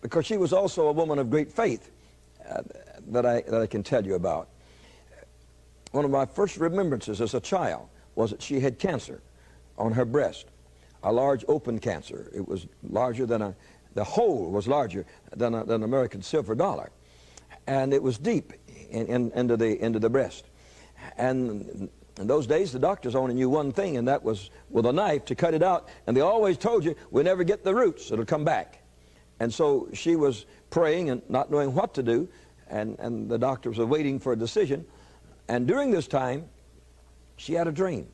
because she was also a woman of great faith that I can tell you about. One of my first remembrances as a child was that she had cancer on her breast, a large open cancer. It was larger than the hole was larger than an American silver dollar, and it was deep into the breast. And in those days, the doctors only knew one thing, and that was with a knife to cut it out. And they always told you, we'll never get the roots, it'll come back. And so she was praying and not knowing what to do, and the doctors were waiting for a decision. And during this time, she had a dream.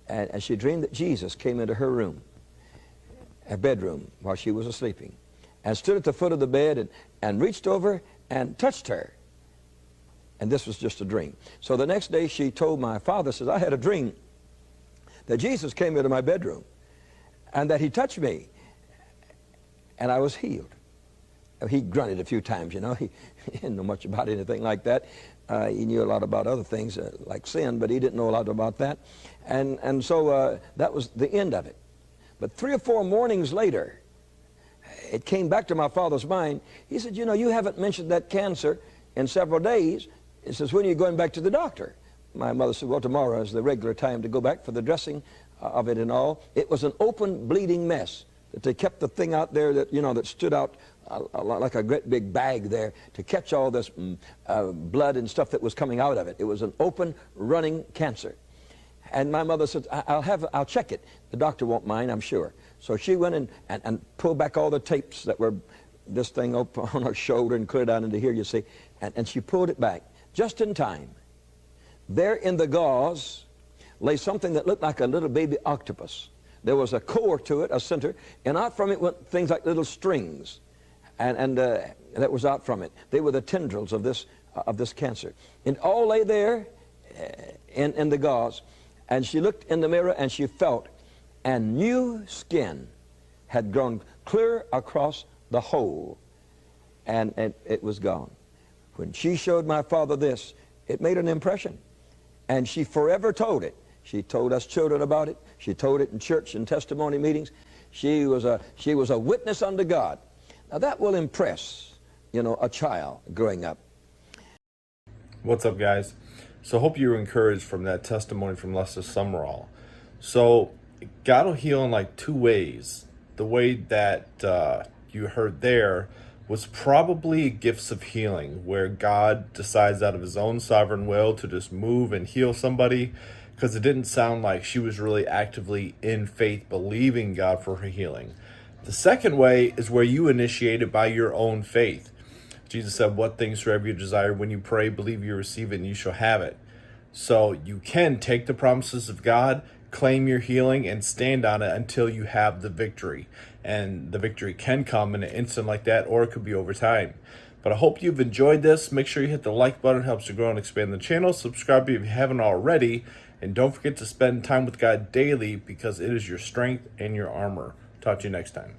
And she dreamed that Jesus came into her room, a bedroom, while she was sleeping, and stood at the foot of the bed and reached over and touched her. And this was just a dream. So the next day she told my father, says, I had a dream that Jesus came into my bedroom and that he touched me and I was healed. He grunted a few times, you know. He didn't know much about anything like that. He knew a lot about other things like sin, but he didn't know a lot about that. And so that was the end of it. But 3 or 4 mornings later, it came back to my father's mind. He said, you know, you haven't mentioned that cancer in several days. He says, when are you going back to the doctor? My mother said, well, tomorrow is the regular time to go back for the dressing of it and all. It was an open bleeding mess. That they kept the thing out there that, you know, that stood out like a great big bag there to catch all this blood and stuff that was coming out of it. It was an open running cancer. And my mother said, I'll check it. The doctor won't mind, I'm sure. So she went and pulled back all the tapes that were this thing up on her shoulder and clear down into here, you see. And she pulled it back just in time. There in the gauze lay something that looked like a little baby octopus. There was a core to it, a center, and out from it went things like little strings. And that was out from it. They were the tendrils of this cancer. And all lay there in the gauze. And she looked in the mirror and she felt, and new skin had grown clear across the hole. And it was gone. When she showed my father this, it made an impression. And she forever told it. She told us children about it. She told it in church and testimony meetings. She was a witness unto God. Now that will impress, you know, a child growing up. What's up, guys? So hope you were encouraged from that testimony from Lester Sumrall. So God will heal in like 2 ways. The way that you heard there was probably gifts of healing, where God decides out of his own sovereign will to just move and heal somebody, because it didn't sound like she was really actively in faith believing God for her healing. The second way is where you initiate it by your own faith. Jesus said, what things soever you desire, when you pray, believe you receive it and you shall have it. So you can take the promises of God, claim your healing, and stand on it until you have the victory. And the victory can come in an instant like that, or it could be over time. But I hope you've enjoyed this. Make sure you hit the like button. It helps to grow and expand the channel. Subscribe if you haven't already. And don't forget to spend time with God daily, because it is your strength and your armor. Talk to you next time.